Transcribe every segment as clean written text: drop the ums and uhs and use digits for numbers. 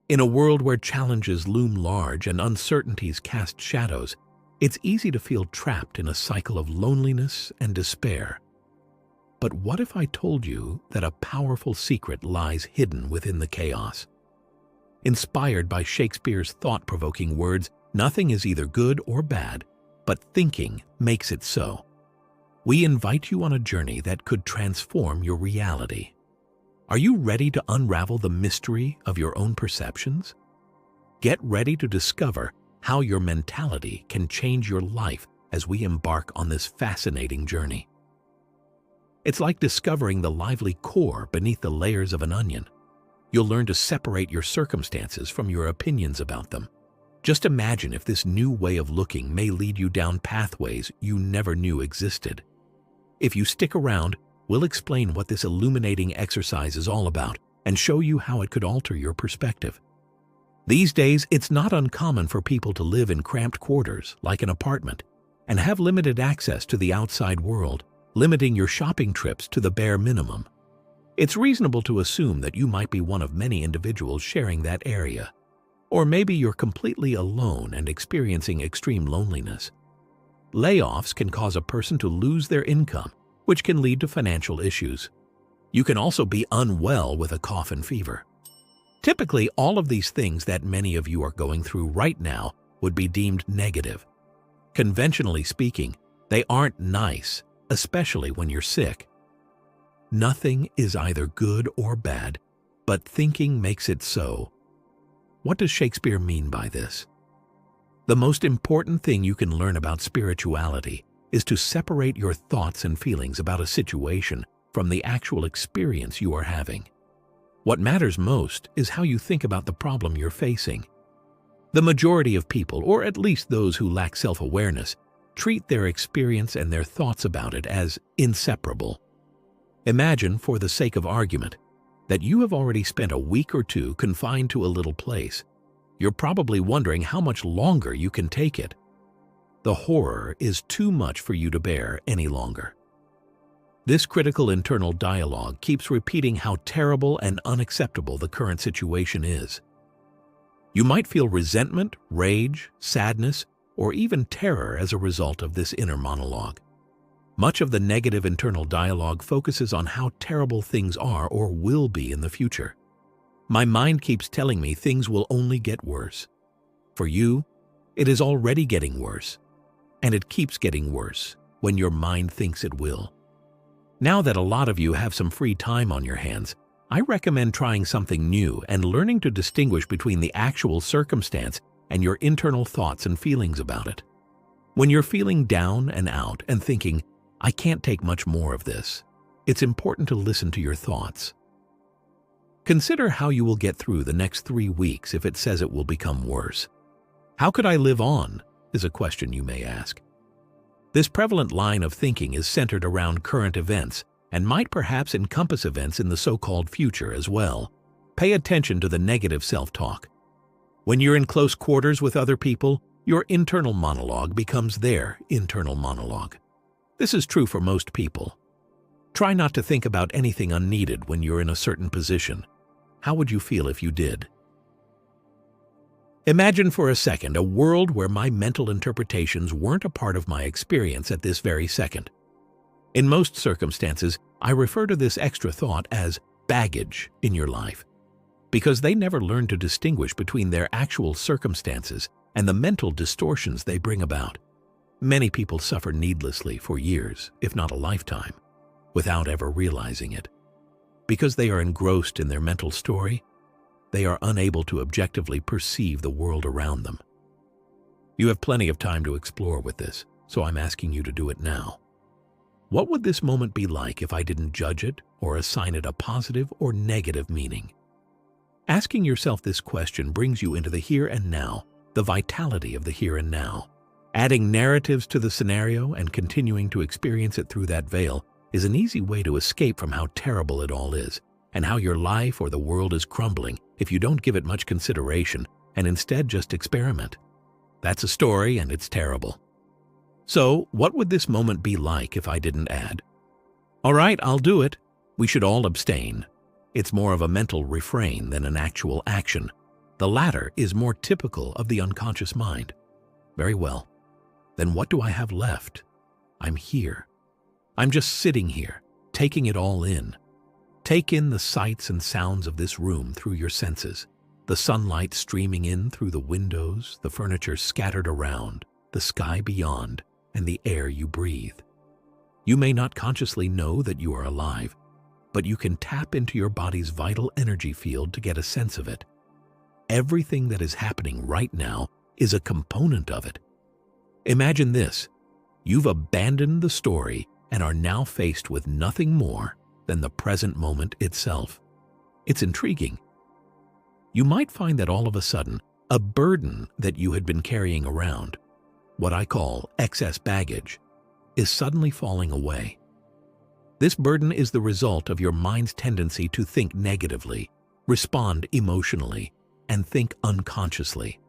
In a world where challenges loom large and uncertainties cast shadows, it's easy to feel trapped in a cycle of loneliness and despair. But what if I told you that a powerful secret lies hidden within the chaos? Inspired by Shakespeare's thought-provoking words, nothing is either good or bad, but thinking makes it so. We invite you on a journey that could transform your reality. Are you ready to unravel the mystery of your own perceptions? Get ready to discover how your mentality can change your life as we embark on this fascinating journey. It's like discovering the lively core beneath the layers of an onion. You'll learn to separate your circumstances from your opinions about them. Just imagine if this new way of looking may lead you down pathways you never knew existed. If you stick around, we'll explain what this illuminating exercise is all about and show you how it could alter your perspective. These days, it's not uncommon for people to live in cramped quarters, like an apartment, and have limited access to the outside world, limiting your shopping trips to the bare minimum. It's reasonable to assume that you might be one of many individuals sharing that area. Or maybe you're completely alone and experiencing extreme loneliness. Layoffs can cause a person to lose their income, which can lead to financial issues. You can also be unwell with a cough and fever. Typically, all of these things that many of you are going through right now would be deemed negative. Conventionally speaking, they aren't nice, especially when you're sick. Nothing is either good or bad, but thinking makes it so. What does Shakespeare mean by this? The most important thing you can learn about spirituality is to separate your thoughts and feelings about a situation from the actual experience you are having. What matters most is how you think about the problem you're facing. The majority of people, or at least those who lack self-awareness, treat their experience and their thoughts about it as inseparable. Imagine, for the sake of argument, that you have already spent a week or two confined to a little place. You're probably wondering how much longer you can take it. The horror is too much for you to bear any longer. This critical internal dialogue keeps repeating how terrible and unacceptable the current situation is. You might feel resentment, rage, sadness, or even terror as a result of this inner monologue. Much of the negative internal dialogue focuses on how terrible things are or will be in the future. My mind keeps telling me things will only get worse. For you, it is already getting worse, and it keeps getting worse when your mind thinks it will. Now that a lot of you have some free time on your hands, I recommend trying something new and learning to distinguish between the actual circumstance and your internal thoughts and feelings about it. When you're feeling down and out and thinking, "I can't take much more of this," it's important to listen to your thoughts. Consider how you will get through the next 3 weeks if it says it will become worse. How could I live on, is a question you may ask. This prevalent line of thinking is centered around current events and might perhaps encompass events in the so-called future as well. Pay attention to the negative self-talk. When you're in close quarters with other people, your internal monologue becomes their internal monologue. This is true for most people. Try not to think about anything unneeded when you're in a certain position. How would you feel if you did? Imagine for a second a world where my mental interpretations weren't a part of my experience at this very second. In most circumstances, I refer to this extra thought as baggage in your life, because they never learn to distinguish between their actual circumstances and the mental distortions they bring about. Many people suffer needlessly for years, if not a lifetime, without ever realizing it. Because they are engrossed in their mental story, they are unable to objectively perceive the world around them. You have plenty of time to explore with this, so I'm asking you to do it now. What would this moment be like if I didn't judge it or assign it a positive or negative meaning? Asking yourself this question brings you into the here and now, the vitality of the here and now. Adding narratives to the scenario and continuing to experience it through that veil is an easy way to escape from how terrible it all is, and how your life or the world is crumbling if you don't give it much consideration and instead just experiment. That's a story and it's terrible. So, what would this moment be like if I didn't add? All right, I'll do it. We should all abstain. It's more of a mental refrain than an actual action. The latter is more typical of the unconscious mind. Very well. Then what do I have left? I'm here. I'm just sitting here, taking it all in. Take in the sights and sounds of this room through your senses. The sunlight streaming in through the windows, the furniture scattered around, the sky beyond, and the air you breathe. You may not consciously know that you are alive, but you can tap into your body's vital energy field to get a sense of it. Everything that is happening right now is a component of it. Imagine this. You've abandoned the story and are now faced with nothing more than the present moment itself. It's intriguing. You might find that all of a sudden, a burden that you had been carrying around, what I call excess baggage, is suddenly falling away. This burden is the result of your mind's tendency to think negatively, respond emotionally, and think unconsciously.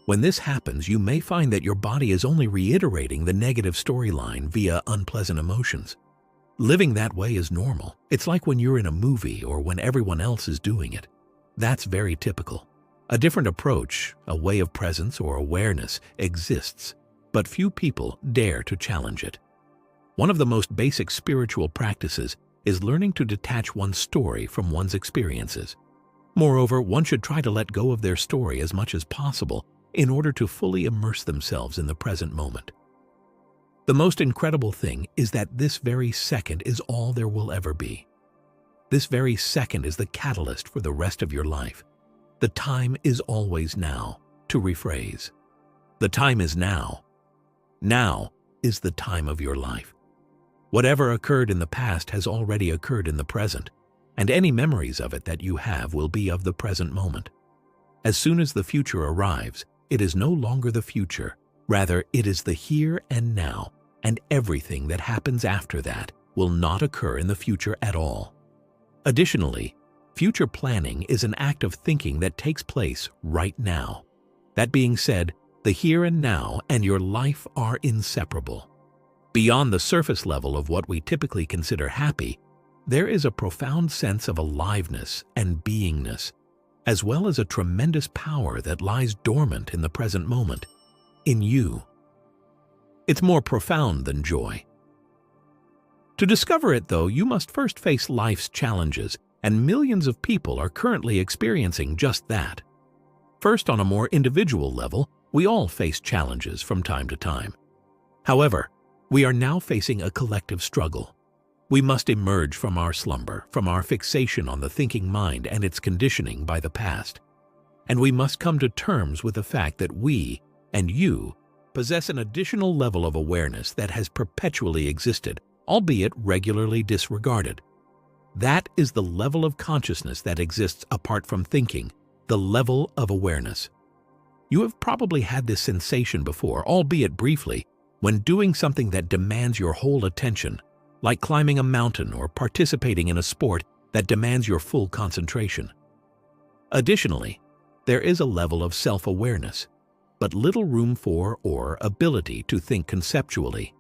When this happens, you may find that your body is only reiterating the negative storyline via unpleasant emotions. Living that way is normal. It's like when you're in a movie or when everyone else is doing it. That's very typical. A different approach, a way of presence or awareness exists, but few people dare to challenge it. One of the most basic spiritual practices is learning to detach one's story from one's experiences. Moreover, one should try to let go of their story as much as possible in order to fully immerse themselves in the present moment. The most incredible thing is that this very second is all there will ever be. This very second is the catalyst for the rest of your life. The time is always now, to rephrase. The time is now. Now is the time of your life. Whatever occurred in the past has already occurred in the present, and any memories of it that you have will be of the present moment. As soon as the future arrives, it is no longer the future. Rather, it is the here and now, and everything that happens after that will not occur in the future at all. Additionally, future planning is an act of thinking that takes place right now. That being said, the here and now and your life are inseparable. Beyond the surface level of what we typically consider happy, there is a profound sense of aliveness and beingness, as well as a tremendous power that lies dormant in the present moment, in you. It's more profound than joy. To discover it, though, you must first face life's challenges, and millions of people are currently experiencing just that. First, on a more individual level, we all face challenges from time to time. However, we are now facing a collective struggle. We must emerge from our slumber, from our fixation on the thinking mind and its conditioning by the past. And we must come to terms with the fact that we, and you, possess an additional level of awareness that has perpetually existed, albeit regularly disregarded. That is the level of consciousness that exists apart from thinking, the level of awareness. You have probably had this sensation before, albeit briefly, when doing something that demands your whole attention, like climbing a mountain or participating in a sport that demands your full concentration. Additionally, there is a level of self-awareness, but little room for or ability to think conceptually.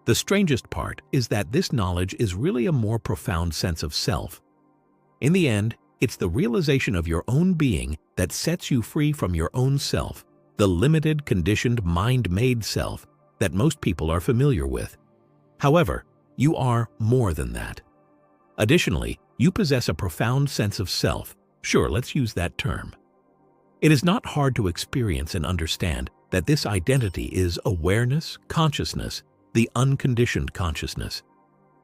The strangest part is that this knowledge is really a more profound sense of self. In the end, it's the realization of your own being that sets you free from your own self, the limited, conditioned, mind-made self that most people are familiar with. However, you are more than that. Additionally, you possess a profound sense of self. Sure, let's use that term. It is not hard to experience and understand that this identity is awareness, consciousness, the unconditioned consciousness.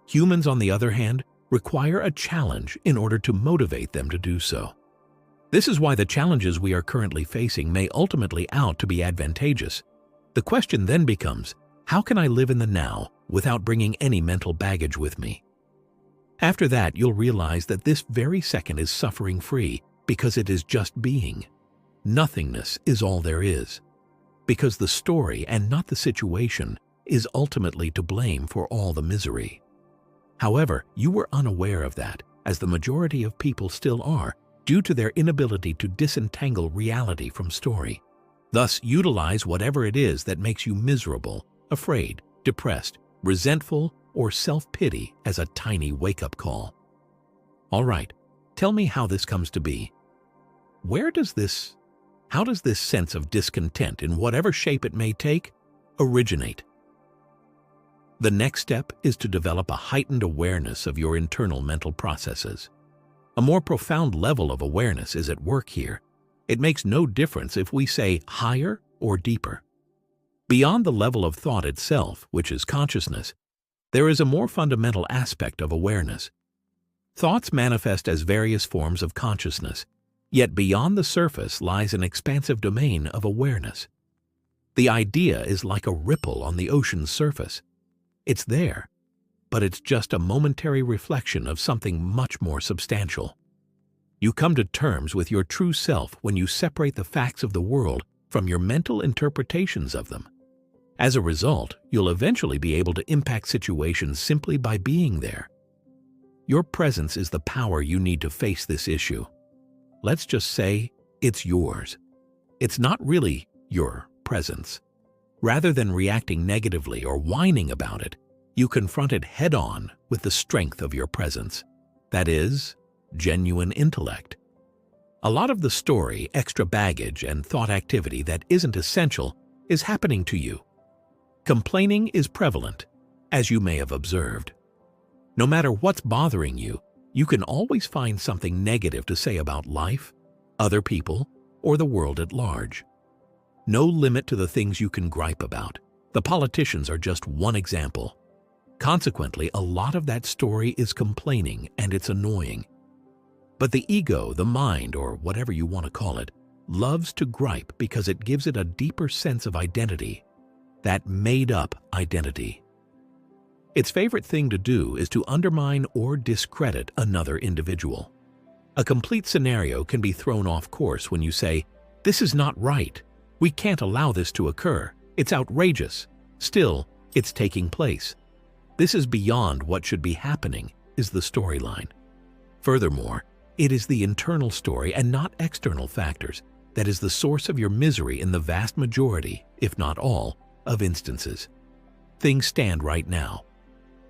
Humans, on the other hand, require a challenge in order to motivate them to do so. This is why the challenges we are currently facing may ultimately out to be advantageous. The question then becomes, how can I live in the now without bringing any mental baggage with me? After that, you'll realize that this very second is suffering-free because it is just being. Nothingness is all there is, because the story and not the situation is ultimately to blame for all the misery. However, you were unaware of that, as the majority of people still are, due to their inability to disentangle reality from story. Thus, utilize whatever it is that makes you miserable, afraid, depressed, resentful, or self-pity as a tiny wake-up call. All right, tell me how this comes to be. how does this sense of discontent, in whatever shape it may take, originate? The next step is to develop a heightened awareness of your internal mental processes. A more profound level of awareness is at work here. It makes no difference if we say higher or deeper. Beyond the level of thought itself, which is consciousness, there is a more fundamental aspect of awareness. Thoughts manifest as various forms of consciousness, yet beyond the surface lies an expansive domain of awareness. The idea is like a ripple on the ocean's surface. It's there, but it's just a momentary reflection of something much more substantial. You come to terms with your true self when you separate the facts of the world from your mental interpretations of them. As a result, you'll eventually be able to impact situations simply by being there. Your presence is the power you need to face this issue. Let's just say it's yours. It's not really your presence. Rather than reacting negatively or whining about it, you confront it head-on with the strength of your presence. That is, genuine intellect. A lot of the story, extra baggage, and thought activity that isn't essential is happening to you. Complaining is prevalent, as you may have observed. No matter what's bothering you, you can always find something negative to say about life, other people, or the world at large. No limit to the things you can gripe about. The politicians are just one example. Consequently, a lot of that story is complaining, and it's annoying. But the ego, the mind, or whatever you want to call it, loves to gripe because it gives it a deeper sense of identity, that made-up identity. Its favorite thing to do is to undermine or discredit another individual. A complete scenario can be thrown off course when you say, "This is not right. We can't allow this to occur. It's outrageous. Still, it's taking place. This is beyond what should be happening," is the storyline. Furthermore, it is the internal story and not external factors that is the source of your misery in the vast majority, if not all, of instances. Things stand right now.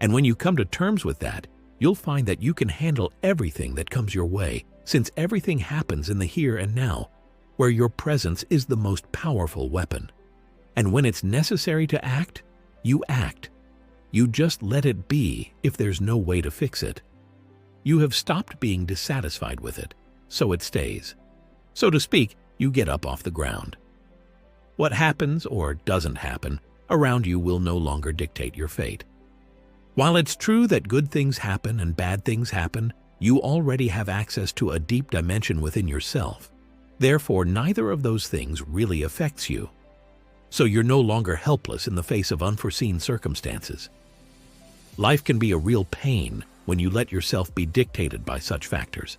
And when you come to terms with that, you'll find that you can handle everything that comes your way, since everything happens in the here and now, where your presence is the most powerful weapon. And when it's necessary to act, you act. You just let it be if there's no way to fix it. You have stopped being dissatisfied with it, so it stays. So to speak, you get up off the ground. What happens or doesn't happen around you will no longer dictate your fate. While it's true that good things happen and bad things happen, you already have access to a deep dimension within yourself. Therefore, neither of those things really affects you. So you're no longer helpless in the face of unforeseen circumstances. Life can be a real pain when you let yourself be dictated by such factors.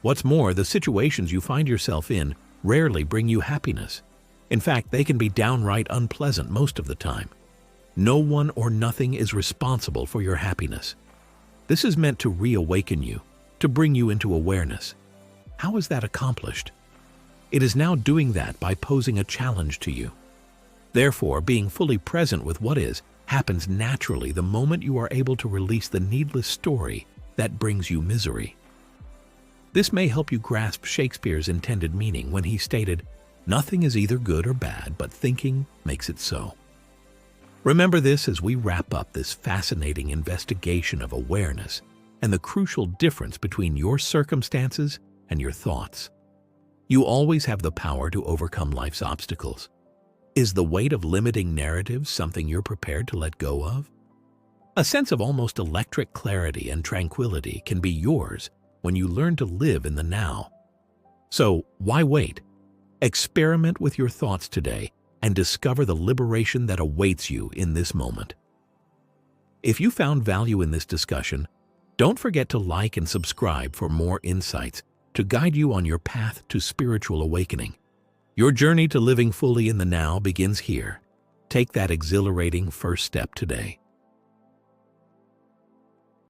What's more, the situations you find yourself in rarely bring you happiness. In fact, they can be downright unpleasant most of the time. No one or nothing is responsible for your happiness. This is meant to reawaken you, to bring you into awareness. How is that accomplished? It is now doing that by posing a challenge to you. Therefore, being fully present with what is happens naturally the moment you are able to release the needless story that brings you misery. This may help you grasp Shakespeare's intended meaning when he stated, "Nothing is either good or bad, but thinking makes it so." Remember this as we wrap up this fascinating investigation of awareness and the crucial difference between your circumstances and your thoughts. You always have the power to overcome life's obstacles. Is the weight of limiting narratives something you're prepared to let go of? A sense of almost electric clarity and tranquility can be yours when you learn to live in the now. So, why wait? Experiment with your thoughts today and discover the liberation that awaits you in this moment. If you found value in this discussion, don't forget to like and subscribe for more insights to guide you on your path to spiritual awakening. Your journey to living fully in the now begins here. Take that exhilarating first step today.